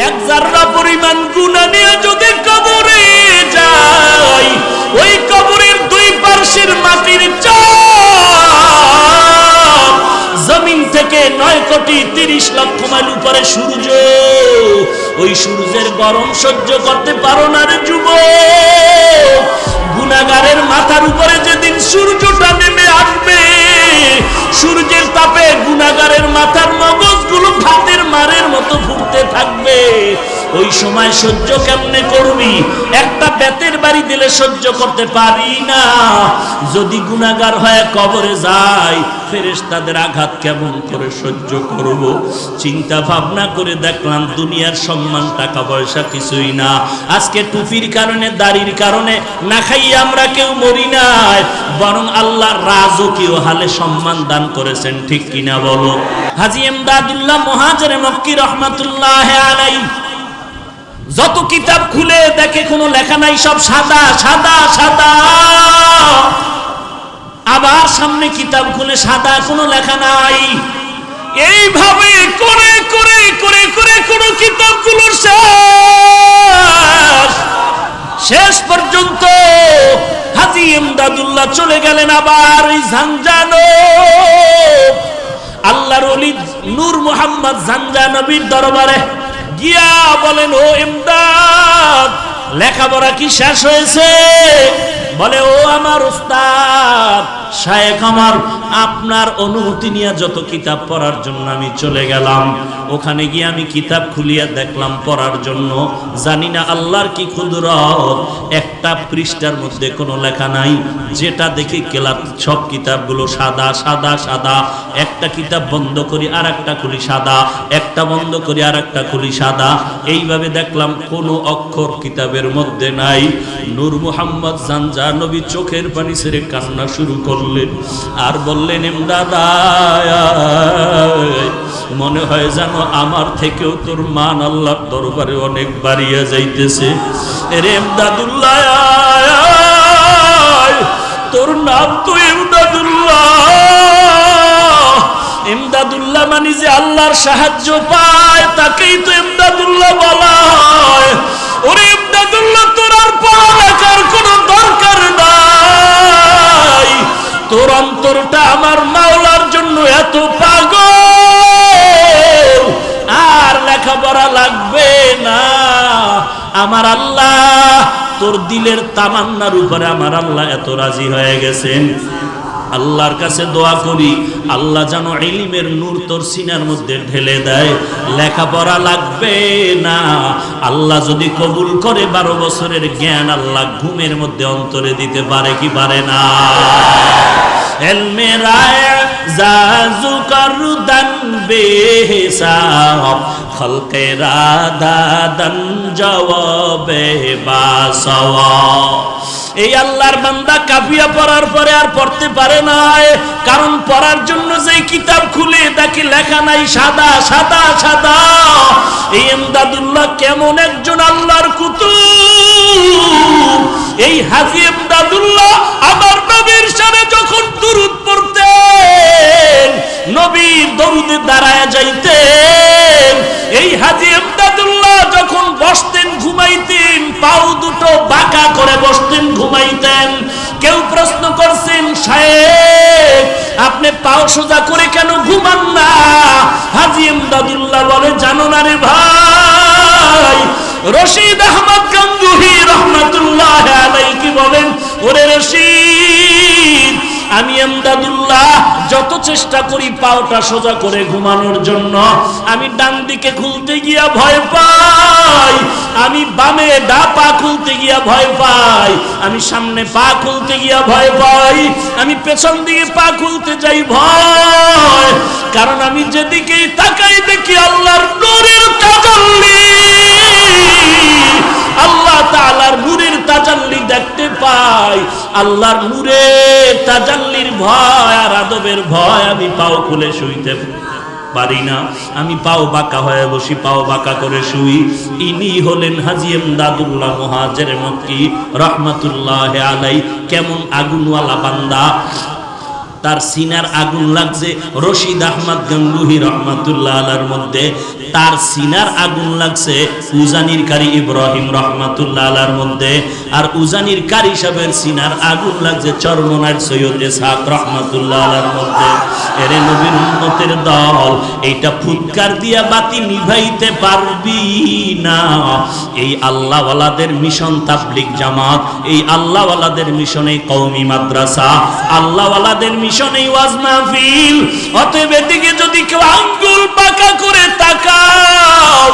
এক জাররা পরিমাণ গুনাহ নিয়ে যদি কবরে যাই, ওই কবরের দুই পার্শ্বের মাটির চাপ জমিন থেকে 9,30,00,000 মাইল উপরে সূর্য, ওই সূর্যের গরম সহ্য করতে পারো না রে যুবক। গুনাহগারের মাথার উপরে যেদিন সূর্যটা নেমে আসবে, সূর্যের তাপে গুনাহগারের মাথার মগজগুলো ভাতের মারের মতো ফুটতে থাকবে। ওই সময় সহ্য কেমনে করবি? একটা বেতের বাড়ি দিলে সহ্য করতে পারি না। যদি গুনাহগার হয়ে কবরে যায়, ফেরেশতাদের আঘাত কেমন করে সহ্য করব? চিন্তা ভাবনা করে দেখলাম দুনিয়ার সম্মান টাকা পয়সা কিছুই না। আজকে টুপির কারণে, দাড়ির কারণে না খাইয়ে আমরা কেউ মরি নাই, বরং আল্লাহ রাজকীয় হালে সম্মান দান করেছেন, ঠিক কিনা বলো? হাজী ইমদাদুল্লাহ মুহাজিরে মক্কি রহমাতুল্লাহ আলাইহি যত কিতাব খুলে দেখে কোনো লেখা নাই, সব সাদা সাদা সাদা। আবার সামনে কিতাব খুলে সাদা, কোনো লেখা নাই। এইভাবে করে করে করে করে কোনো কিতাবগুলো শেষ পর্যন্ত হাজী ইমদাদুল্লাহ চলে গেলেন আবার ওই ঝানজানো আল্লাহর ওলি নূর মুহাম্মদ ঝানজানবীর দরবারে গিয়া বলেন, ও ইমদাদ, লেখাপড়া কি শেষ হয়েছে? বলে, ও আমার উস্তাদ শায়েখ আমার, আপনার অনুমতি নিয়ে যত কিতাব পড়ার জন্য আমি চলে গেলাম, ওখানে গিয়ে আমি কিতাব খুলিয়া দেখলাম পড়ার জন্য। জানি না আল্লাহর কি কুদরত, একটা পৃষ্ঠার মধ্যে কোনো লেখা নাই। যেটা দেখি কেলাপ সব কিতাবগুলো সাদা সাদা সাদা। একটা কিতাব বন্ধ করি আর একটা খুলি সাদা, একটা বন্ধ করি আর একটা খুলি সাদা। এইভাবে দেখলাম কোনো অক্ষর কিতাবের মধ্যে নাই। নূর মুহাম্মদ ঝানজানবী চোখের পানি ছেড়ে কান্না শুরু করলেন আর বললেন, ইমদাদা, মনে হয় জানো আমার থেকেও তোর মান আল্লাহর দরবারে অনেক বাড়িয়া যাইতেছে। এরে ইমদাদুল্লাহ, তোর নাম তো ইমদাদুল্লাহ। ইমদাদুল্লাহ মানে যে আল্লাহর সাহায্য পায় তাকেই তো ইমদাদুল্লাহ বলা হয়। ওরে ইমদাদুল্লাহ, তোর আর পড়ালেখার কোনো দরকার নাই। তোর অন্তরটা আমার মাওলার জন্য এত পাগল, আর লেখাপড়া লাগবে না। আমার আল্লাহ তোর দিলের তামান্নার উপরে আমার আল্লাহ এত রাজি হয়ে গেছেন। আল্লাহর কাছে দোয়া করি, আল্লাহ যেন ইলমের নূর তোর সিনার মধ্যে ঢেলে দেয়। লেখাপড়া লাগবে না। আল্লাহ যদি কবুল করে 12 বছরের জ্ঞান আল্লাহ ঘুমের মধ্যে অন্তরে দিতে পারে কি পারে না? ইলমে রায় জাজু করদান বেহিসাব, খলকে রাদাদান জওয়াবে বাসওয়া। এই আল্লাহর বান্দা কাফিয়া পড়ার পরে আর পড়তে পারে না, কারণ পড়ার জন্য যেই কিতাব খুলে দেখে লেখা নাই সাদা সাদা সাদা। এই ইমদাদুল্লাহ কেমন একজন আল্লাহর কুতুব! এই হাজী ইমদাদুল্লাহ আমার নবীর শানে যখন দুরূদ পড়তেন, নবীর দরুদে দাঁড়ায় যাইতেন। এই হাজী ইমদাদুল্লাহ যখন বসতেন ঘুমাইতেন, পাও দুটো বাঁকা করে বসতেন ঘুমাইতেন। কেউ প্রশ্ন করছেন, শায়েখ আপনি পাও সোজা করে কেন ঘুমান না? হাজী ইমদাদুল্লাহ বলে, জানো না রে ভাই, রশিদ আহমদ গঙ্গুহি রহমাতুল্লাহ আলাইহি কি বলেন, ওরে রশিদ, আমি ইমদাদুল্লাহ যত চেষ্টা করি পাওটা সোজা করে ঘুমানোর জন্য, আমি ডান দিকে খুলতে গিয়া ভয় পাই, আমি বামে ডা পা খুলতে গিয়া ভয় পাই, আমি সামনে পা খুলতে গিয়া ভয় পাই, আমি পেছন দিকে পা খুলতে যাই ভয়। কারণ আমি যেদিকেই তাকাই দেখি আল্লাহর নূরের তাজাল্লি, আল্লাহ তাআলার নূরের তাজাল্লি দেখতে পাই। আল্লাহর নূরের তাজাল্লির ভয় আর আদবের ভয় আমি পাও খুলে শুইতে পারি না। আমি পাও বাঁকা হয়ে বসি, পাও বাঁকা করে শুই। ইনি হলেন হাজী ইমদাদুল্লাহ মুহাজিরে মক্কি রহমাতুল্লাহ আলাইহি। কেমন আগুনওয়ালা বান্দা! তার সিনার আগুন লাগছে রশিদ আহমদ গঙ্গুহি রহমাতুল্লাহ আলাইহির মধ্যে। তার সিনার আগুন লাগছে উজানির কারি ইব্রাহিম রাহমাতুল্লাহ আলাইহির মধ্যে, আর উজানির কারি সাহেবের সিনার আগুন লাগছে চরমনার সৈয়দ ইসহাক রাহমাতুল্লাহ আলাইহির মধ্যে। এরে নবীর উম্মতের দল, এইটা ফুৎকার দিয়া বাতি নিভাইতে পারবি না। এই আল্লাহওয়ালাদের মিশন তাবলীগ জামাত, এই আল্লাহওয়ালাদের মিশন এই কওমি মাদ্রাসা, আল্লাহওয়ালাদের মিশন এই ওয়াজ মাহফিল। অতএব এদিকে যদি কেউ আঙ্গুল বাঁকা করে তাকাও,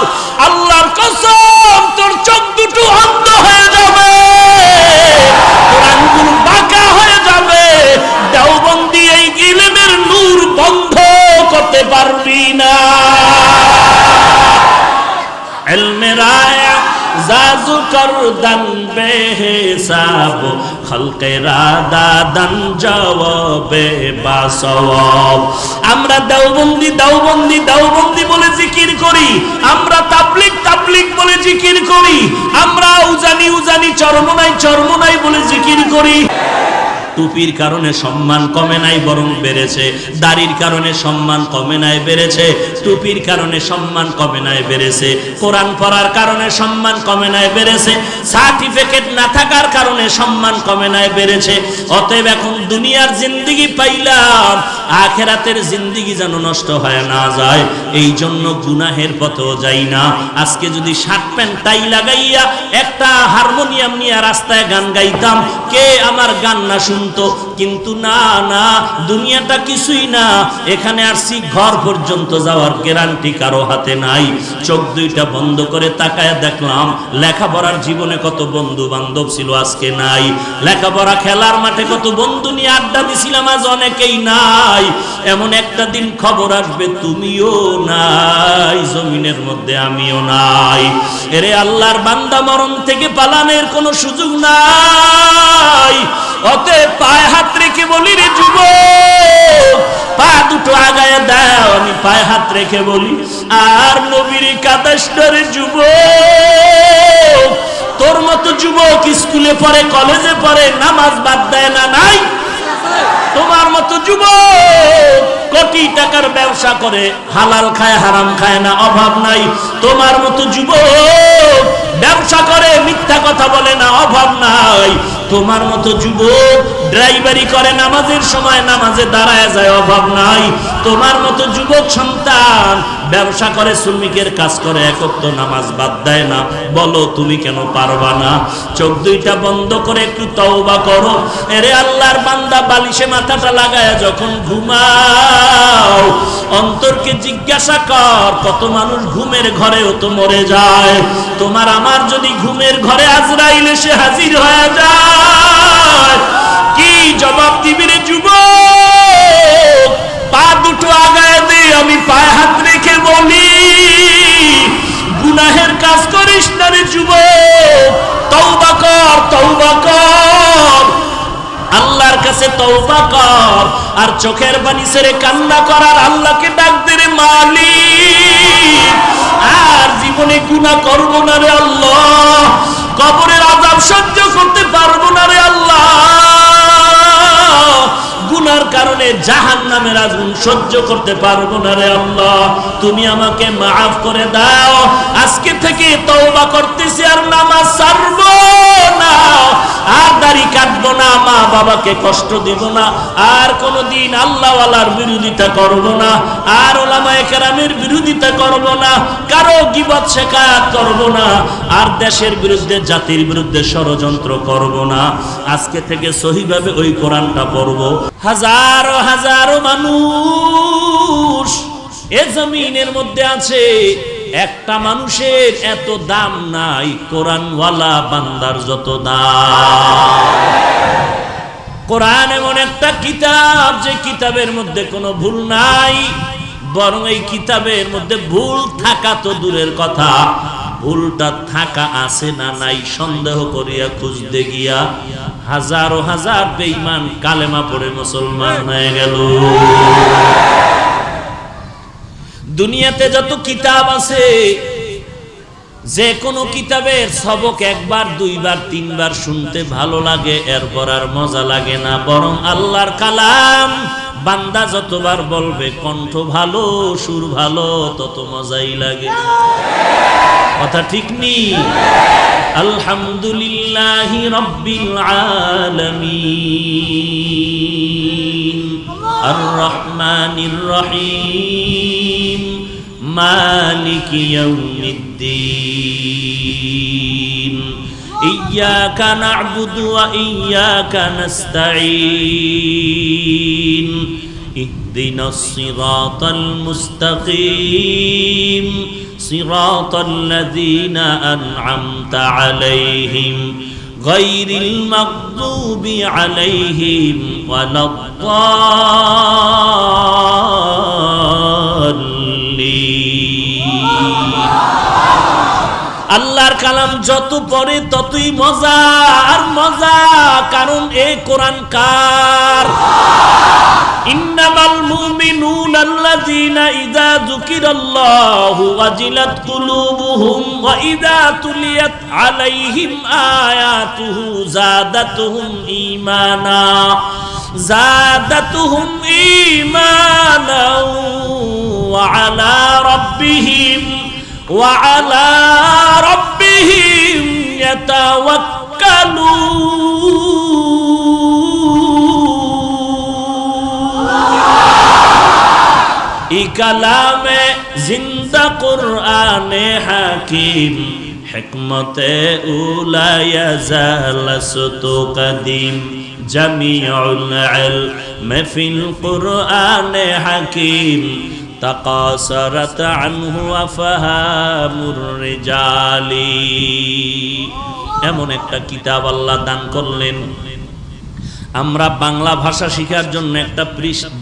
আল্লাহর কসম তোর চোখ দুটো অন্ধ হয়ে যাবে, তোর আঙ্গুল বাঁকা হয়ে যাবে। দেওবন্দি এই ইলমের নূর বন্ধ করতে পারবি না। ইলমে রায়া জাজু করদান বেহিসাব, খলকে রাদাদান জওয়াবে বাসওয়াব। আমরা দেওবন্দি বলে জিকির করি, আমরা তাবলীগ বলে জিকির করি, আমরা উজানি চরমনাই বলে জিকির করি। টুপির কারণে সম্মান কমে নাই, বরং বেড়েছে। দাড়ির কারণে সম্মান কমে নাই, বেড়েছে। টুপির কারণে সম্মান কমে নাই, বেড়েছে। কোরআন পড়ার কারণে সম্মান কমে নাই, বেড়েছে। সার্টিফিকেট না থাকার কারণে সম্মান কমে নাই, বেড়েছে। অতএব এখন দুনিয়ার জিন্দেগি পাইলাম, আখিরাতের জিন্দেগি যেন নষ্ট হয় না যায়, এই জন্য গুনাহের পথেও যাই না। আজকে যদি শার্ট প্যান্ট টাই লাগাইয়া একটা হারমোনিয়াম নিয়ে রাস্তায় গান গাইতাম, কে আমার গান না শুনতো? কিন্তু না, দুনিয়াটা কিছুই না। এখানে আসছি, ঘর পর্যন্ত যাওয়ার গ্যারান্টি কারো হাতে নাই। চোখ দুইটা বন্ধ করে তাকায় দেখলাম লেখাপড়ার জীবনে কত বন্ধু বান্ধব ছিল, আজকে নাই। লেখাপড়া খেলার মাঠে কত বন্ধু নিয়ে আড্ডা দিছিলাম, আজ অনেকেই নাই। এমন একটা দিন খবর আসবে তুমিও নাই, জমিনের মধ্যে আমিও নাই। এরে আল্লাহর বান্দা, মরণ থেকে পালানোর কোনো সুযোগ নাই। অতএব পায়ে হাত রেখে বলি, রে যুবক, পা দুটো আগায় দাও। আমি পায়ে হাত রেখে বলি, আর নবীর কাদাসরে যুবক, তোর মতো যুবক স্কুলে পড়ে, কলেজে পড়ে, নামাজ বাদ দেয় না, নাই? তোমার মতো যুবক কোটি টাকার ব্যবসা করে, হালাল খায় হারাম খায় না, অভাব নাই। তোমার মতো যুবক ব্যবসা করে, মিথ্যা কথা বলে না, অভাব নাই। তোমার মতো যুবক ড্রাইভারি করে, নামাজের সময় নামাজে দাঁড়ায় যায়, অভাব নাই। তোমার মতো যুবক সন্তান ব্যবসা করে, শ্রমিকের কাজ করে, এক ওয়াক্ত নামাজ বাদ দেয় না, বলো তুমি কেন পারবা না? চোখ দুইটা বন্ধ করে একটু তওবা করো। এরে আল্লাহর বান্দা, বালিশে মাথাটা লাগায় যখন ঘুমাও, অন্তরকে জিজ্ঞাসা কর, কত মানুষ ঘুমের ঘরেও তো মরে যায়। তোমার আমার যদি ঘুমের ঘরে আজরাইল এসে হাজির হয়ে যায়, কি জবাব দিবি রে যুবক? পা দুটো আগায় দে। আমি পায়ে হাত রেখে বলি, গুনাহের কাজ করিস না রে যুবক, তওবা কর, আল্লাহর কাছে তওবা কর। আর চোখের পানি ছেড়ে কান্না করার আল্লাহকে ডাক দে, রে মালিক, আর জীবনে গুনাহ করব না রে আল্লাহ, কবরের আযাব সহ্য করতে পারবো না রে আল্লাহ, গুনার কারণে জাহান্নামের আগুন সহ্য করতে পারবো না রে আল্লাহ, তুমি আমাকে মাফ করে দাও। আজকে থেকে তওবা করতেছি, আর নামাজ ছাড়বো না, আর দাড়ি কাটবো না, মা বাবাকে কষ্ট দিব না, আর কোনোদিন আল্লাহওয়ালার বিরোধিতা করব না, আর উলামায়ে কেরামের বিরোধিতা করব না, কারো গীবত শিকায়ত করব না, আর দেশের বিরুদ্ধে জাতির বিরুদ্ধে ষড়যন্ত্র করব না। আজকে থেকে সহিভাবে ওই কোরআনটা পড়ব। হাজারো হাজারো মানুষ এ জমিনের মধ্যে আছে, একটা মানুষের এত দাম নাই কোরআনওয়ালা বান্দার যত দাম। কোরআন এমন একটা কিতাব, যে কিতাবের মধ্যে কোনো ভুল নাই, বরং এই কিতাবের মধ্যে ভুল থাকা তো দূরের কথা, ভুলটা থাকা আছে না নাই সন্দেহ করিয়া খুঁজতে গিয়া হাজারো হাজার বেঈমান কালেমা পড়ে মুসলমান হয়ে গেল। দুনিয়াতে যত কিতাব আছে, যে কোনো কিতাবের সবক একবার দুইবার তিনবার শুনতে ভালো লাগে, এরপর আর মজা লাগে না, বরং আল্লাহর কালাম বান্দা যতবার বলবে কণ্ঠ ভালো সুর ভালো তত মজাই লাগে। কথা ঠিক নি? আলহামদুলিল্লাহি রাব্বিল আলামিন আর রহমানির রহিম মালিকি ইয়াউমিদ্দিন ইয়্যাকা না'বুদু ওয়া ইয়্যাকা নাস্তাঈন ইহদিনাস সিরাতাল মুস্তাকিম সিরাতাল লাযীনা আন'আমতা আলাইহিম গায়রিল মাগদুবি আলাইহিম ওয়ালাদ-দাল্লিন। আল্লাহর কালাম যত পড়ে ততই মজা আর মজা, কারণ এই কোরআন কার? ইন্নামাল মুমিনুনা আল্লাযীনা ইযা যুকিরাল্লাহু ওয়াজিলাত কুলুবুহুম ওয়া ইযা তুলিয়াত আলাইহিম আয়াতুহু যাদাতুহুম ঈমানা ওয়া আলা রাব্বিহিম ই কালামে জিন্দা কুরআনে হাকিম হিকমতে উলা ইয়াজালাসতু কাদিম জামিউল ইলম ফিল কুরআনে হাকিম তাকাসারাত আনহু আফহামুর রিজালি। এমন একটা কিতাব আল্লাহ দান করলেন। আমরা বাংলা ভাষা শেখার জন্য একটা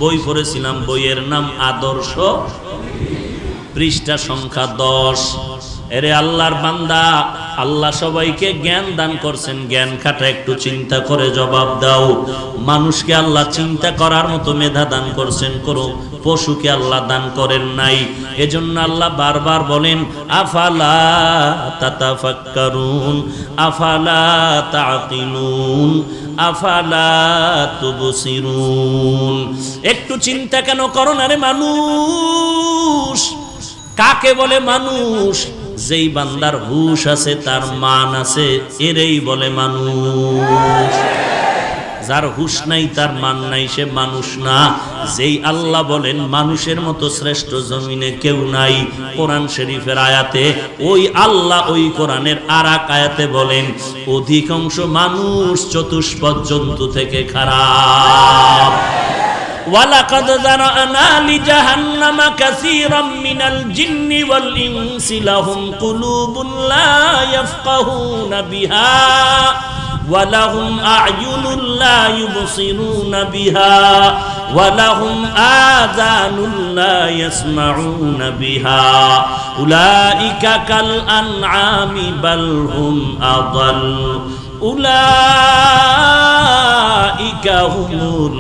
বই পড়েছিলাম, বইয়ের নাম আদর্শ, পৃষ্ঠা সংখ্যা 10। এরে আল্লাহর বান্দা, আল্লাহ সবাইকে জ্ঞান দান করছেন, জ্ঞান খাটা একটু চিন্তা করে জবাব দাও। মানুষকে আল্লাহ চিন্তা করার মতো মেধা দান করছেন, করো। পশুকে আল্লাহ দান করেন নাই। এজন্য আল্লাহ বারবার বলেন আফালা তাতাফাক্কারুন আফালা তাকিলুন আফালা তুবসিরুন। একটু চিন্তা কেন করো না রে মানুষ? কাকে বলে মানুষ? যেই বান্দার হুশ আছে, তার মান আছে, এরই বলে মানুষ। যার হুশ নাই, তার মান নাই, সে মানুষ না। যেই আল্লাহ বলেন মানুষের মতো শ্রেষ্ঠ জমিনে কেউ নাই, কোরআন শরীফের আয়াতে ওই আল্লাহ ওই কোরআনের আরেক আয়াতে বলেন অধিকাংশ মানুষ চতুষ্পদ জন্তু থেকে খারাপ। ওয়ালাকাদ যারানা লিজাহান্নামা কাসীরাম মিনাল জিন্নি ওয়াল ইনসি লাহুম কুলুবুন লা ইয়াফকাহুনা বিহা ওয়ালাহুম আ'য়ুনুন লা ইউবসিরুনা বিহা ওয়ালাহুম আযানুন লা ইয়াসমাউনা বিহা উলাইকা কাল আন'আমি বাল হুম আযাল উলাইকা হুমুল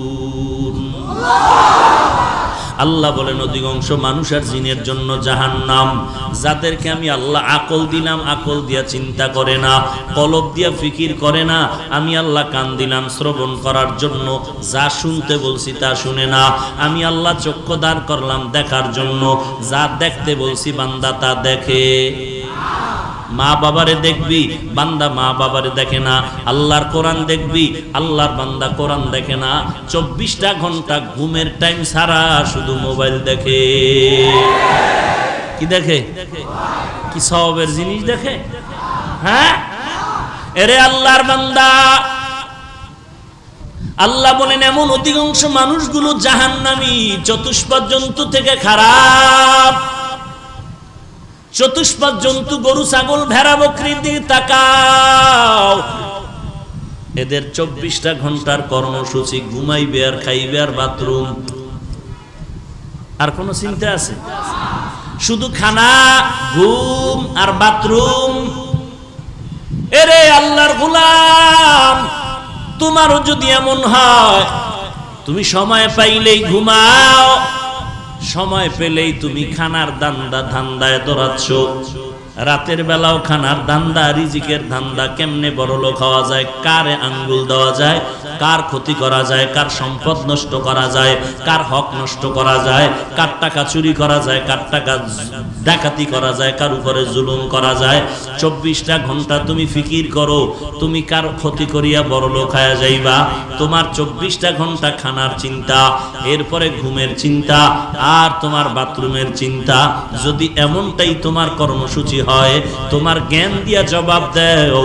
গাফিলুন। আল্লাহ বলেন অধিকাংশ মানুষ আর জিনের জন্য জাহান্নাম। যাদেরকে আমি আল্লাহ আকল দিলাম, আকল দিয়া চিন্তা করে না, কলব দিয়া ফিকির করে না। আমি আল্লাহ কান দিলাম শ্রবণ করার জন্য, যা শুনতে বলছি তা শুনে না। আমি আল্লাহ চক্ষু দাঁড় করলাম দেখার জন্য, যা দেখতে বলছি বান্দা তা দেখে। মা বাবারে দেখবি, বান্দা মা বাবারে দেখে না। আল্লাহর কোরআন দেখবি, আল্লাহর বান্দা কোরআন দেখে না। 24টা ঘন্টা ঘুমের টাইম ছাড়া শুধু মোবাইল দেখে। কি দেখে? কি সওয়াবের জিনিস দেখে? হ্যাঁ, এরে আল্লাহর বান্দা, আল্লাহ বলেন এমন অধিকাংশ মানুষগুলো জাহান্নামী, চতুষ্পদ জন্তু থেকে খারাপ। চতুষ্পদ জন্তু গরু ছাগল ভেড়া বকরির দিকে তাকাও, এদের 24টা ঘন্টার কর্মসূচি ঘুমাইবে আর খাইবে আর বাথরুম। আর কোন চিন্তা আছে? শুধু খানা, ঘুম আর বাথরুম। এরে আল্লাহর গোলাম, তোমারও যদি এমন হয়, তুমি সময় পাইলেই ঘুমাও, সময় পেলেই তুমি খানার ধান্দায় দৌড়াচ্ছ, রাতের বেলাও খানার ধান্দা, রিজিকের ধান্দা, কেমনে বড় লোক হওয়া যায়, কারে আঙ্গুল দেওয়া যায়, কার ক্ষতি করা যায়, কার সম্পদ নষ্ট করা যায়, কার হক নষ্ট করা যায়, কার টাকা চুরি করা যায়, কার টাকা ডাকাতি করা যায়, কার উপরে জুলুম করা যায়। 24টা ঘন্টা তুমি ফিকির করো, তুমি কার ক্ষতি করিয়া বড় লোক হয়ে যাইবা। তোমার 24টা ঘন্টা খানার চিন্তা, এরপরে ঘুমের চিন্তা, আর তোমার বাথরুমের চিন্তা। যদি এমনটাই তোমার কর্মসূচি হয়, তোমার জ্ঞান দিয়া জবাব দেও,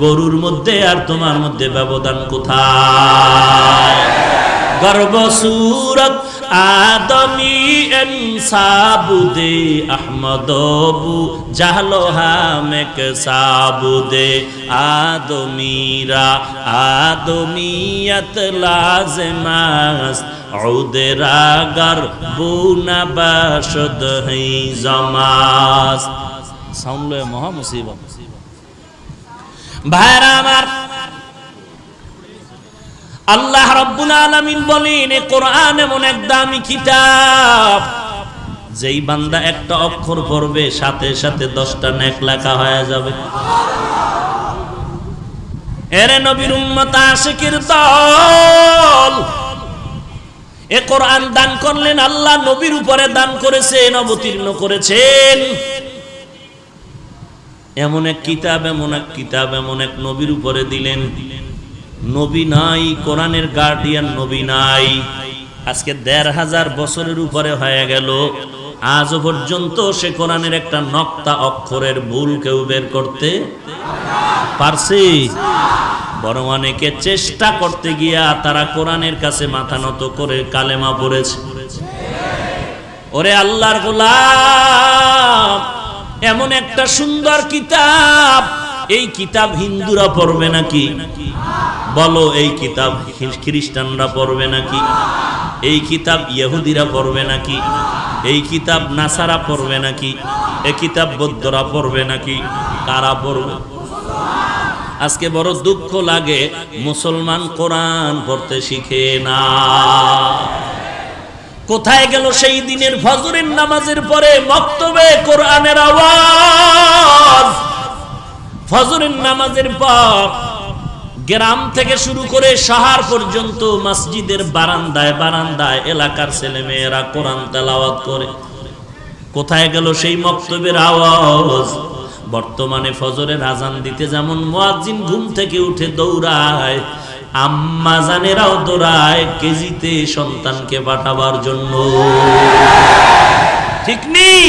গরুর মধ্যে আর তোমার মধ্যে ব্যবধান কোথায়? গর্ব সুরত আদমি এনসাবুদে আহমদবু জাহলো হামেক সাবুদে আদমিরা আদমিয়ত লাজমাস উদরাগর বুনা বাশদ হে জমাস। সাউন্ড লয় মহা মুসিবত। ভাইরা আমার, আল্লাহ রাব্বুল আলামিন বলেন, এই কোরআন এমন এক দামি কিতাব, যেই বান্দা একটা অক্ষর পড়বে সাথে সাথে 10টা নেক লেখা হয়ে যাবে। এরে নবীর উম্মত আশিকের দল, এই কোরআন দান করলেন আল্লাহ, নবীর উপরে দান করেছেন, অবতীর্ণ করেছেন। এমন এক কিতাব, এমন এক কিতাব, এমন এক নবীর উপরে দিলেন। নবী নাই, কোরআনের গার্ডিয়ান নবী নাই। আজকে 1500 বছরের উপরে হয়ে গেল, আজও পর্যন্ত সে কোরআনের একটা নক্তা অক্ষরের ভুল কেউ বের করতে পারছে? বরং অনেকে চেষ্টা করতে গিয়া তারা কোরআনের কাছে মাথা নত করে কালেমা পড়েছে। ওরে আল্লাহর গোলাম, এমন একটা সুন্দর কিতাব, এই কিতাব হিন্দুরা পড়বে নাকি? বলো, এই কিতাব খ্রিস্টানরা পড়বে নাকি? এই কিতাব ইহুদিরা পড়বে নাকি? এই কিতাব নাসারা পড়বে নাকি? এই কিতাব বৌদ্ধরা পড়বে নাকি? কারা পড়বে? আজকে বড় দুঃখ লাগে, মুসলমান কোরআন পড়তে শিখে না। কোথায় গেল সেই দিনের ফজরের নামাজের পরে মক্তবে কোরআনের আওয়াজ? ফজরের নামাজের পর গ্রাম থেকে শুরু করে শহর পর্যন্ত মসজিদের বারান্দায় বারান্দায় এলাকার ছেলে মেয়েরা কোরআন তেলাওয়াত করে। কোথায় গেল সেই মক্তবের আওয়াজ? বর্তমানে ফজরের আজান দিতে যেমন মুয়াজ্জিন ঘুম থেকে উঠে দৌড়ায়, আম্মা জানেরাও দৌড়ায় কেজিতে সন্তানকে পাঠাবার জন্য। ঠিক নেই?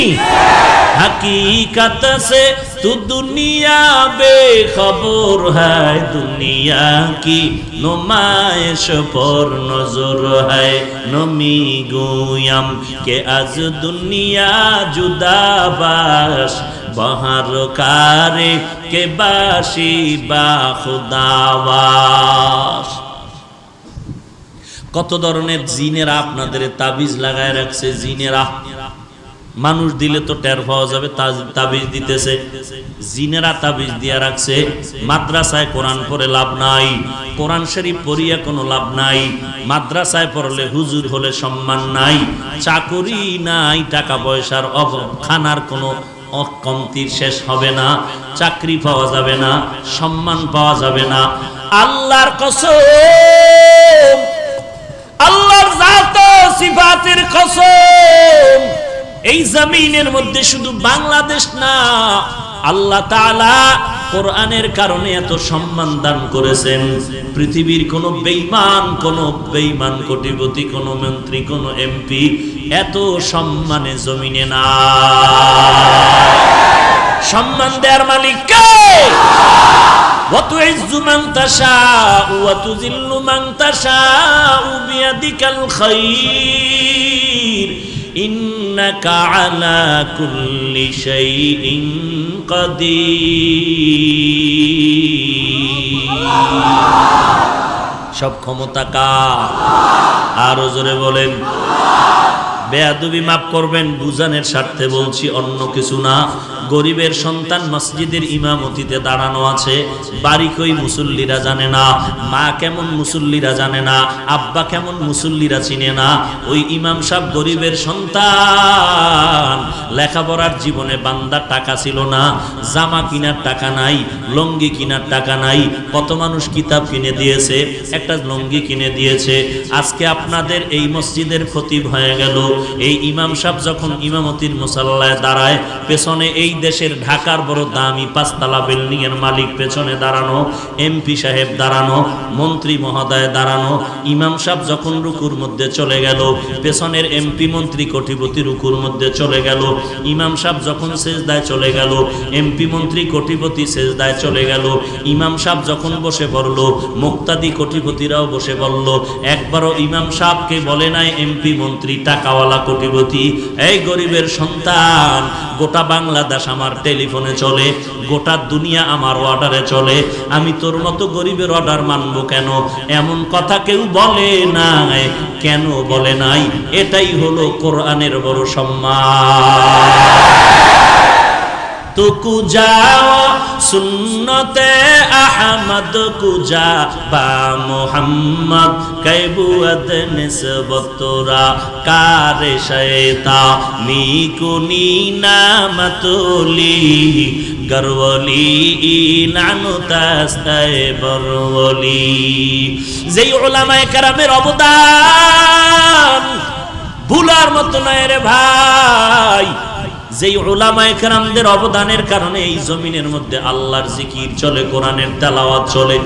हकीकत से तू दुनिया बेखबर है, दुनिया की नुमाइश पर नजर है। नमी गोयम के आज दुनिया जुदा बाश, बहर कारे के बाशी बा खुदावाश। কত ধরনের জিনেরা আপনাদের তাবিজ লাগায় রাখছে। জিনেরা মানুষ দিলে তো টের পাওয়া যাবে, তাবিজ দিতেছে। জিনেরা তাবিজ দিয়া রাখছে। মাদ্রাসায় কোরআন পড়ে লাভ নাই, কোরআন শরীফ পড়িয়া কোনো লাভ নাই। মাদ্রাসায় পড়লে হুজুর হলে সম্মান নাই, চাকরি নাই, টাকা পয়সার অভাব, খানার কোনো কমতির শেষ হবে না, চাকরি পাওয়া যাবে না, সম্মান পাওয়া যাবে না। আল্লাহর কসম, আল্লাহর জাত ও সিফাতের কসম, এই জমিনের মধ্যে শুধু বাংলাদেশ না, আল্লাহ তাআলা কোরআনের কারণে এত সম্মান দান করেছেন। পৃথিবীর কোন বেঈমান কোটিপতি, কোন মন্ত্রী, কোন এমপি এত সম্মানে জমিনে না। সম্মান দেওয়ার মালিক কে? ওয়া তুইজ্জু মান তাশাউ ওয়া তুযিল্লু মান তাশাউ বিয়াদিকাল খায়র, ইন্নাকা আলা কুল্লি শাইইন কাদির। সব ক্ষমতা কার? আরো জোরে বলেন। বেয়াদবি মাফ করবেন, বুঝানোর স্বার্থে বলছি, অন্য কিছু না। গরিবের সন্তান মসজিদের ইমামতিতে দাঁড়ানো আছে, বাড়ি কই মুসল্লিরা জানে না, মা কেমন মুসল্লিরা জানে না, আব্বা কেমন মুসল্লিরা চিনে না। ওই ইমাম সাহেব গরিবের সন্তান, লেখাপড়ার জীবনে বান্দার টাকা ছিল না, জামা কিনার টাকা নাই, লুঙ্গি কিনার টাকা নাই। কত মানুষ কিতাব কিনে দিয়েছে, একটা লুঙ্গি কিনে দিয়েছে। আজকে আপনাদের এই মসজিদের খতিব হয়ে গেল, এই ইমাম সাহেব যখন ইমামতির মুসাল্লায় দাঁড়ায়, পেছনে এই দেশের ঢাকার বড় দামি 5 তলা বিল্ডিং এর মালিক পেছনে দাঁড়ানো, এমপি সাহেব দাঁড়ানো, মন্ত্রী মহোদয় দাঁড়ানো। ইমাম সাহেব যখন রুকুর মধ্যে চলে গেল, পেছনের এমপি মন্ত্রী কোটিপতি রুকুর মধ্যে চলে গেল। ইমাম সাহেব যখন সেজদায় চলে গেল, এমপি মন্ত্রী কোটিপতি সেজদায় চলে গেল। ইমাম সাহেব যখন বসে পড়ল, মুক্তাদি কোটিপতিরাও বসে পড়ল। একবারও ইমাম সাহেবকে বলে নাই এমপি মন্ত্রী টাকাওয়ালা কোটিপতি, এই গরিবের সন্তান, গোটা বাংলাদেশ আমার টেলিফোনে চলে, গোটা দুনিয়া আমার অর্ডারে চলে, আমি তোর মতো গরিবের অর্ডার মানবো কেন? এমন কথা কেউ বলে নাই। কেন বলে নাই? এটাই হলো কোরআনের বড় সম্মান। তুকু যাও সুন্নতে আহমদ কুজা বা মোহাম্মদ কৈবুয়ত নিসবতরা কারে শয়তা নিকুনি নামতুলি গরওলি নানু তাস্তায়ে বরওলি। যেই উলামায়ে কেরামের অবদান ভুলার মতো নয় রে ভাই। যেই উলামায়ে কেরামদের অবদানের কারণে এই জমিনের মধ্যে আল্লাহর জিকির চলে, কোরআনের তেলাওয়াত চলে।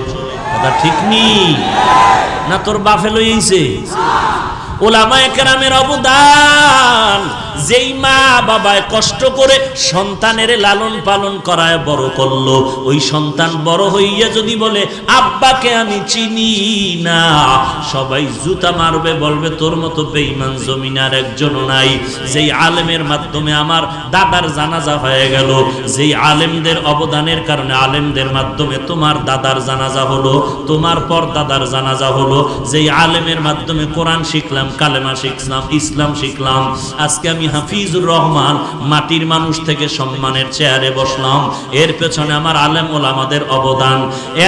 কথা ঠিক নি না? তোর বাপে লইছে উলামায়ে কেরামের অবদান। যেই মা বাবায় কষ্ট করে সন্তানের লালন পালন করায় বড় করলো, ওই সন্তান বড় হইয়া যদি বলে আব্বাকে আমি চিনি না, সবাই জুতা মারবে, বলবে তোর মতো বেঈমান জমিনে আর একজনও নাই। যেই আলেমের মাধ্যমে আমার দাদার জানাজা হয়ে গেল, যেই আলেমদের অবদানের কারণে আলেমদের মাধ্যমে তোমার দাদার জানাজা হলো, তোমার পর দাদার জানাজা হলো। যেই আলেমের মাধ্যমে কোরআন শিখলাম, কালেমা শিখলাম, ইসলাম শিখলাম। আজকে আমি হাফিজুর রহমান মাটির মানুষ থেকে সম্মানের চেয়ারে বসলাম। এর পেছনে আমার আলেম ওলামাদের অবদান।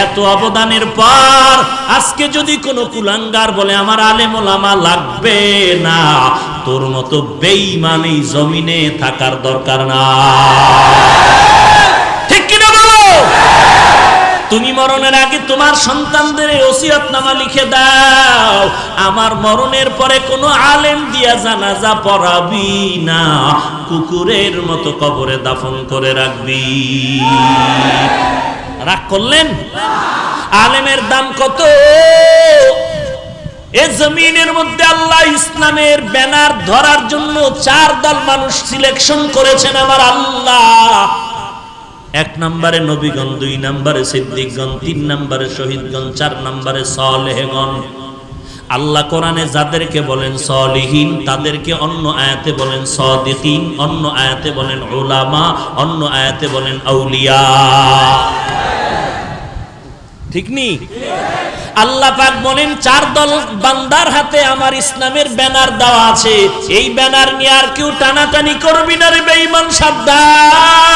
এত অবদানের পর আজকে যদি কোনো কুলাঙ্গার বলে আমার আলেম ওলামা লাগবে না, তোর মতো বেঈমান এই জমিনে থাকার দরকার না। ঠিক কিনা বলো? তুমি মরণের আগে তোমার সন্তানদের ওসিয়তনামা লিখে দাও, আমার মরণের পরে কোনো আলেম দিয়া জানাজা পড়াবি না, কুকুরের মতো কবরে দাফন করে রাখবি। রাগ করলেন? আলেমের দাম কত? এই জমিনের মধ্যে আল্লাহ ইসলামের ব্যানার ধরার জন্য 4 দল মানুষ সিলেকশন করেছেন আমার আল্লাহ। 1 নম্বরে নবীগণ, 2 নম্বরে সিদ্দিকগণ, 3 নম্বরে শহীদগণ, 4 নম্বরে সালেহগণ। আল্লাহ কোরআনে যাদেরকে বলেন সালিহিন, তাদেরকে অন্য আয়াতে বলেন সাদিকিন, অন্য আয়াতে বলেন উলামা, অন্য আয়াতে বলেন আউলিয়া। ঠিক নি? আল্লাহ পাক বলেন 4 দল বান্দার হাতে আমার ইসলামের ব্যানার দেওয়া আছে, এই ব্যানার নিয়ে আর কেউ টানাটানি করবি না রে বেঈমান, সাবধান।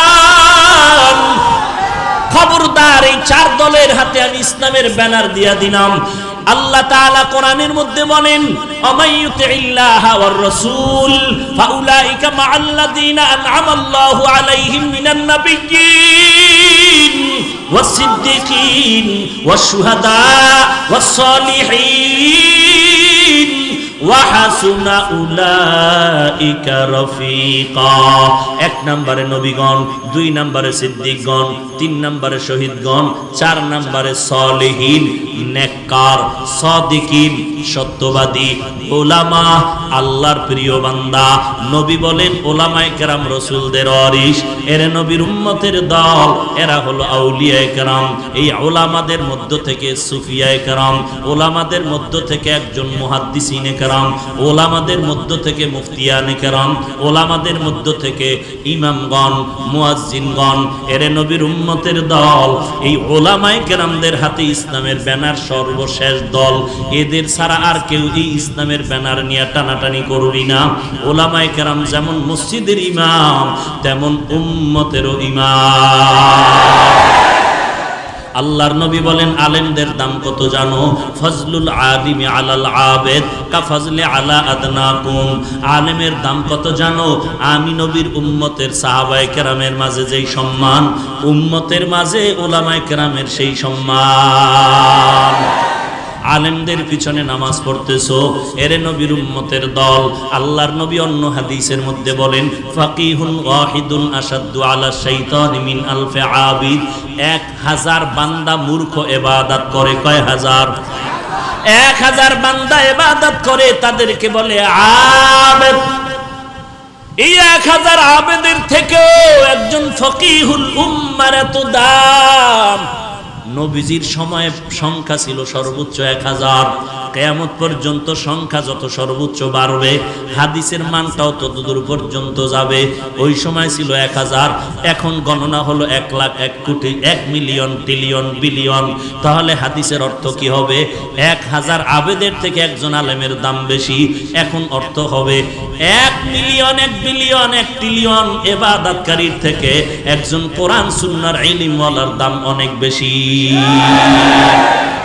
খবরদার, এই 4 দলের হাতে আমি ইসলামের ব্যানার দিয়া দিলাম। আল্লাহ তাআলা কোরআনের মধ্যে বলেন আমাইয়ুতিল্লাহা ওয়ার রাসূল ফাউলাইকা মাআল্লাযীনা আন'আমাল্লাহু আলাইহিম মিনান নাবিয়্যিন ওয়াস-সিদ্দীকিন ওয়াশ-শুহাদা ওয়াস-সালিহিন ওয়া হাসুনা উলাইকা রাফিকা। 1 নম্বরে নবীগণ, 2 নম্বরে সিদ্দিকগণ, 3 নম্বরে শহীদগণ, 4 নম্বরে সালেহিন, নেককার, সাদিকিন, সত্যবাদী, উলামা, আল্লাহর প্রিয় বান্দা। নবী বলেন উলামায়ে কেরাম রাসূলদের ওয়ারিস, এরা নবীর উম্মতের দল, এরা হলো আউলিয়ায়ে কেরাম। এই উলামাদের মধ্য থেকে সুফিয়ায়ে কেরাম, উলামাদের মধ্য থেকে একজন মুহাদ্দিসিনে কেরাম, উলামাদের মধ্য থেকে মুফতিয়ানে কেরাম, উলামাদের মধ্য থেকে ইমামগণ, মুয়াজ্জিনগণ, এরা নবীর উম্মতের দল। এই উলামায়ে কেরামদের হাতে ইসলামের ব্যানার ব্যানার সর্বশেষ দল, এদের ছাড়া আর কেউ এই ইসলামের ব্যানার নিয়ে টানাটানি করবি না। ওলামায়ে কেরাম যেমন মসজিদের ইমাম, তেমন উম্মতেরও ইমাম। আল্লাহর নবী বলেন, আলেমদের দাম কত জানো? ফজলুল আলিমি আলাল আবেদ কা ফজলে আলা আদনাকুম। আলেমের দাম কত জানো? আমি নবীর উম্মতের সাহাবায়ে কেরামের মাঝে যেই সম্মান, উম্মতের মাঝে উলামায়ে কেরামের সেই সম্মান। আলেমদের পিছনে নামাজ পড়তেছো, এরে নবীর উম্মতের দল। আল্লাহর নবী অন্য হাদিসের মধ্যে বলেন, ফাকিহুন ওয়াহিদুন আশাদ্দু আলা শাইতানি মিন আলফি আবিদ। 1000 বান্দা মূর্খ ইবাদত করে। কয় হাজার? 1000 বান্দা ইবাদত করে, তাদেরকে বলে আবেদ। এই 1000 আবেদের থেকেও একজন ফকিহুল উম্মার এত দাম। নবীজির সময়ে সংখ্যা ছিল সর্বোচ্চ 1000। কিয়ামত পর্যন্ত সংখ্যা যত সর্বোচ্চ বাড়বে, হাদিসের মানটাও তত দূর পর্যন্ত যাবে। ওই সময় ছিল 1000, এখন গণনা হলো 1 লাখ, 1 কোটি, 1 মিলিয়ন, ট্রিলিয়ন, বিলিয়ন। তাহলে হাদিসের অর্থ কি হবে? 1000 আবেদের থেকে একজন আলেমের দাম বেশি। এখন অর্থ হবে 1 মিলিয়ন, 1 বিলিয়ন, 1 ট্রিলিয়ন ইবাদতকারীর থেকে একজন কোরআন সুন্নাহর ইলমওয়ালার দাম অনেক বেশি।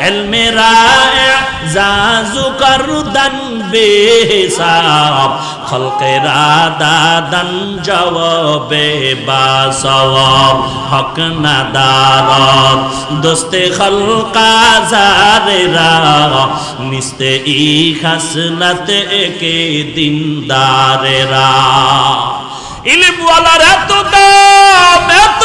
ইলমে রায়ে জাজু করদান বেহিসাব, খলকেরা দাদান জবাবে বাসওয়াব, হক নাদারত দোস্তে খলকা জারেরা, নিস্তে ই খাসলত কে দিনদারেরা। ইলমওয়ালার এত দাম, এত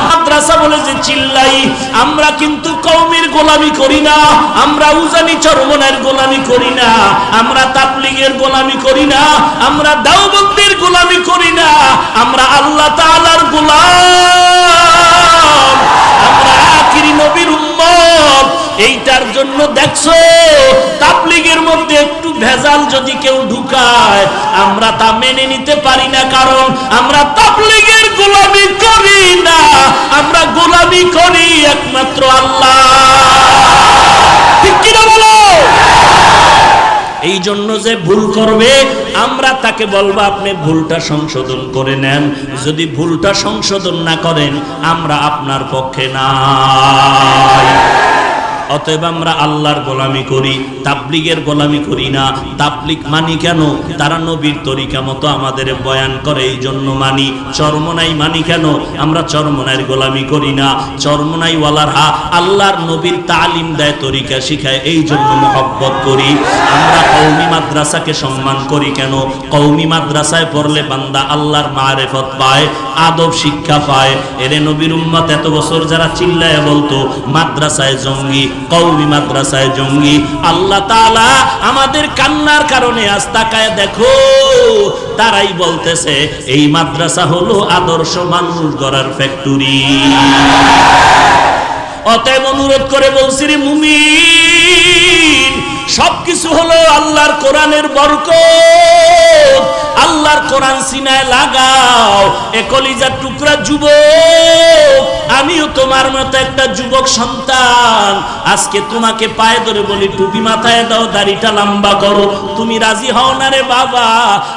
মাদ্রাসা বলে যে চিল্লাই, আমরা কিন্তু কওমের গোলামি করি না, আমরা উজানি চরমনের গোলামি করি না, আমরা তাবলীগের গোলামি করি না, আমরা দাওবন্দির গোলামি করি না, আমরা আল্লাহ তাআলার গোলাম, আমরা আখিরি নবীর উম্মত। এইটার জন্য দেখছো তাবলীগের মধ্যে একটু ভেজাল যদি কেউ ঢুকায়, আমরা তা মেনে নিতে পারি না, কারণ আমরা তাবলীগের গোলামি করি না, আমরা গোলামি করি একমাত্র আল্লাহ। ঠিক কি না বলো? এই জন্য যে ভুল করবে, আমরা তাকে বলবো আপনি ভুলটা সংশোধন করে নেন। যদি ভুলটা সংশোধন না করেন, আমরা আপনার পক্ষে নাই। অতএব আমরা আল্লাহর গোলামি করি, তাবলীগের গোলামি করি না। তাবলীগ মানি কেন? তারা নবীর তরিকা মতো আমাদের বয়ান করে, এই জন্য মানি। চরমনাই মানি কেন? আমরা চরমনাইয়ের গোলামি করি না। চরমনাই ওয়ালারা আল্লাহর নবীর তালিম দেয়, তরিকা শিখায়, এই জন্য মহব্বত করি। আমরা কওমি মাদ্রাসাকে সম্মান করি কেন? কওমি মাদ্রাসায় পড়লে বান্দা আল্লাহর মারিফত পায়, আদব শিক্ষা পায়। এরে নবীর উম্মত এত বছর যারা চিল্লায় বলতো মাদ্রাসায় জঙ্গি, কওমি মাদ্রাসায় জঙ্গি, আল্লাহ তাআলা আমাদের কান্নার কারণে আজ তাকায় দেখো, তারাই বলতেছে এই মাদ্রাসা হলো আদর্শ মানুষ গড়ার ফ্যাক্টরি। অতএব অনুরোধ করে বলছি রে মুমিন, সবকিছু হলো আল্লাহর কোরআনের বরকত। আল্লাহর কোরআন সিনায় লাগাও। এ কলিজার টুকরা যুবক, আমিও তোমার মতো একটা যুবক সন্তান। আজকে তোমাকে পায়ে ধরে বলি, টুপি মাথায় দাও, দাড়িটা লম্বা করো। তুমি রাজি হও না রে বাবা।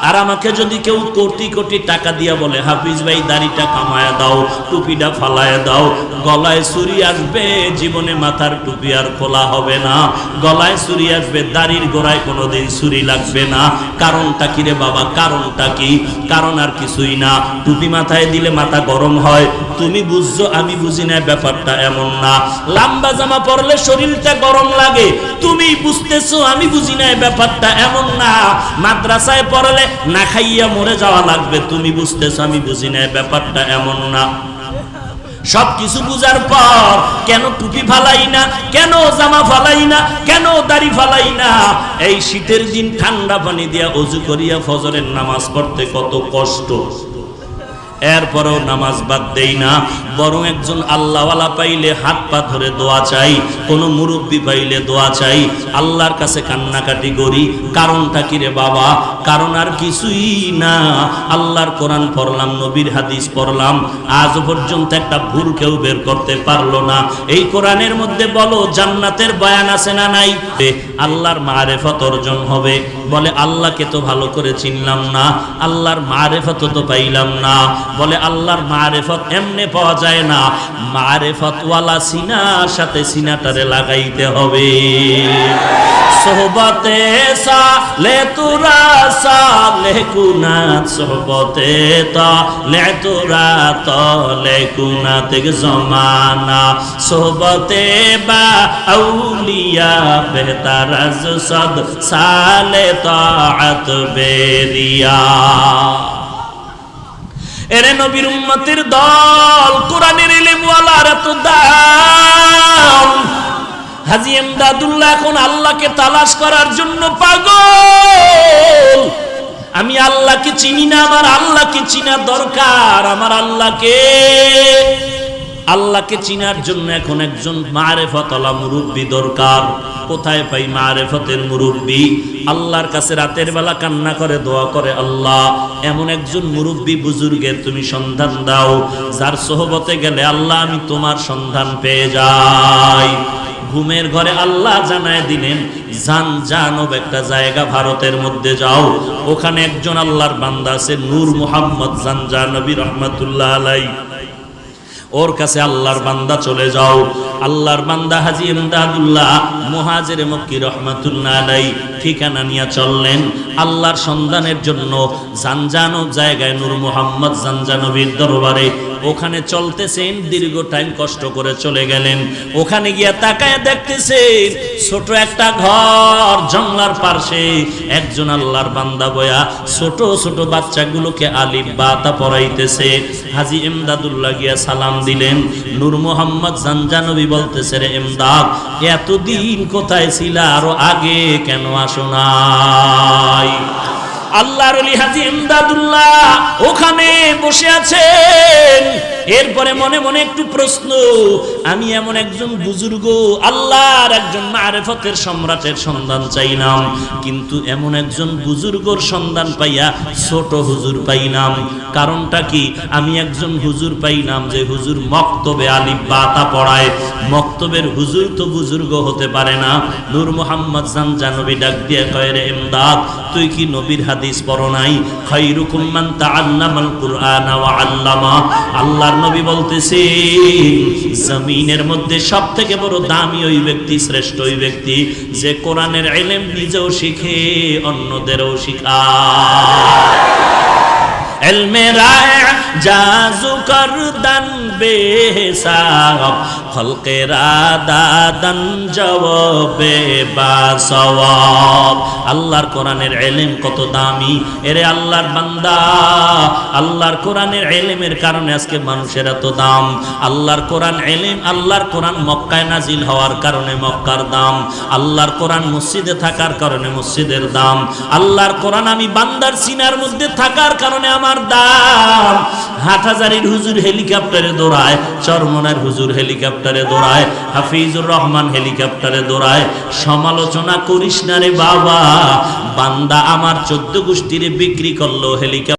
আর আমাকে যদি কেউ কোটি কোটি টাকা দিয়া বলে, হাফিজ ভাই দাড়িটা কামায়া দাও, টুপিটা ফালায় দাও, গলায় ছুরি আসবে, জীবনে মাথার টুপি আর খোলা হবে না। গলায় ছুরি আসবে, দাড়ির গোড়ায় কোনোদিন ছুরি লাগবে না। কারণটা কি রে বাবা? কারণটা কি? কারণ আর কিছুই না। টুপি মাথায় দিলে মাথা গরম হয়, তুমি বুঝছো, আমি বুঝি না, ব্যাপারটা এমন না। লম্বা জামা পরলে শরীরটা গরম লাগে, তুমি বুঝতেছো, আমি বুঝি না, ব্যাপারটা এমন না। মাদ্রাসায় পড়লে না খাইয়া মরে যাওয়া লাগবে, তুমি বুঝতেছো, আমি বুঝি না, ব্যাপারটা এমন না। সবকিছু বুঝার পর কেন টুপি ফালাই না, কেন জামা ফালাই না, কেন দাড়ি ফালাই না? এই শীতের দিন ঠান্ডা পানি দিয়া ওযু করিয়া ফজরের নামাজ পড়তে কত কষ্ট। এরপরেও নামাজ বাদ দেই না, বরং একজন আল্লাহওয়ালা পাইলে হাত পা ধরে দোয়া চাই, কোনো মুরব্বী পাইলে দোয়া চাই, আল্লাহর কাছে কান্নাকাটি করি। কারণটা কি রে বাবা? কারণ আর কিছুই না, আল্লাহর কোরআন পড়লাম, নবীর হাদিস পড়লাম, আজ পর্যন্ত একটা ভুল কেউ বের করতে পারলো না। এই কোরআনের মধ্যে বলো জান্নাতের বয়ান আছে না নাই? আল্লাহর মারেফত অর্জন হবে। বলে আল্লাহকে তো ভালো করে চিনলাম না, আল্লাহর মারেফত তো পাইলাম না। বলে আল্লাহর মারেফত এমনে পাওয়া যায় না, মারেফত ওয়ালা সিনার সাথে সিনাটারে লাগাইতে হবে। সোহবতে সালে তুরা সালে কুনাত, সোহবতে তালে তুরা তালে কুনাত জমানা, সোহবতে বা আউলিয়া বেহতার আজ সদ সালে তাআত বেরিয়া। এরে নবীর উম্মতের দল, কোরআনের ইলম ওয়ালার এত দাম। হাজী এমদাদুল্লাহ এখন আল্লাহকে তালাশ করার জন্য পাগল। আমি আল্লাহকে চিনি না, আমার আল্লাহকে চিনা দরকার। আমার আল্লাহকে চিনার জন্য এখন একজন মারেফতওয়ালা মুরব্বী দরকার। কোথায় পাই মারেফতের মুরব্বী? আল্লাহর কাছে রাতের বেলা কান্না করে দোয়া করে, আল্লাহ এমন একজন মুরব্বী বুজুর্গের তুমি সন্ধান দাও, যার সোহবতে গেলে আল্লাহ আমি তোমার সন্ধান পেয়ে যাই। ঘুমের ঘরে আল্লাহ জানায় দিলেন, জানজানব একটা জায়গা ভারতের মধ্যে যাও, ওখানে একজন আল্লাহর বান্দা আছে নূর মুহাম্মদ জানজানবী রহমাতুল্লাহ আলাইহি, ওর কাছে আল্লাহর বান্দা চলে যাও। আল্লাহর বান্দা হাজী এমদাদুল্লাহ মুহাজির মক্কি রহমাতুল্লাহ আলাইহি ঠিকানা নিয়ে চললেন আল্লাহর সন্ধানের জন্য জানজানব জায়গায় নূর মুহাম্মদ জানজানবীর দরবারে। ওখানে চলতেছেন, দীর্ঘ টাইম কষ্ট করে চলে গেলেন। ওখানে গিয়া তাকায় দেখতেছেন ছোট একটা ঘর, জঙ্গলার পাশে একজন আল্লাহর বান্দা বয়া ছোট ছোট বাচ্চাগুলোকে আলিফ বা তা পড়াইতেছে। হাজী এমদাদুল্লাহ গিয়া সালাম দিলেন। নূর মুহাম্মদ জানজানবী বলতেছে, রে এমদাদ, এতদিন কোথায় ছিলা? আরো আগে কেন আসো নাই? আল্লাহর ওলি হাজী এমদাদুল্লাহ ওখানে বসে আছেন। এরপরে মনে মনে একটু প্রশ্ন, আমি এমন একজন বুজুর্গ আল্লাহর একজন মারেফতের সম্রাটের সন্ধান চাইলাম, কিন্তু এমন একজন বুজুর্গর সন্ধান পাইয়া ছোট হুজুর পাইলাম। কারণটা কি? আমি একজন হুজুর পাইলাম যে হুজুর মক্তবে আলিফ বা তা পড়ায়। মক্তবের হুজুর তো বুজুর্গ হতে পারে না। নূর মুহাম্মদ জানজানবী ডাক দিয়ে কয়, রে ইমদাদ, তুই কি নবীর হাদিস পড়ো নাই? খায়রুকুম মান তাআল্লামাল কুরআন ওয়া আল্লামা। আল্লাহর নবী বলতেছেন, জমিনের মধ্যে সবথেকে বড় দামি ওই ব্যক্তি, শ্রেষ্ঠ ওই ব্যক্তি যে কোরআনের ইলম নিজেও শিখে অন্যদেরও শিখায়। ইলমে রায় জাজু করদান বেহিসাব, খলকে রাদাদান জবাবে বাসওয়াব। আল্লাহর কোরআনের ইলম কত দামি। এরে আল্লাহর বান্দা, আল্লাহর কোরআনের ইলমের কারণে আজকে মানুষের এত দাম। আল্লাহর কোরআন ইলম, আল্লাহর কোরআন মক্কায় নাজিল হওয়ার কারণে মক্কার দাম, আল্লাহর কোরআন মসজিদে থাকার কারণে মসজিদের দাম, আল্লাহর কোরআন আমি বান্দার সিনার মধ্যে থাকার কারণে আমার দাম। হাটহাজারীর হুজুর হেলিকপ্টারে দৌড়ায়, চরমনার হুজুর হেলিকপ্টারে দৌড়ায়, হাফিজুর রহমান হেলিকপ্টারে দৌড়ায়। সমালোচনা করিস না রে বাবা, বান্দা আমার 14 গোষ্ঠীরে বিক্রি করলো হেলিকপ্টার।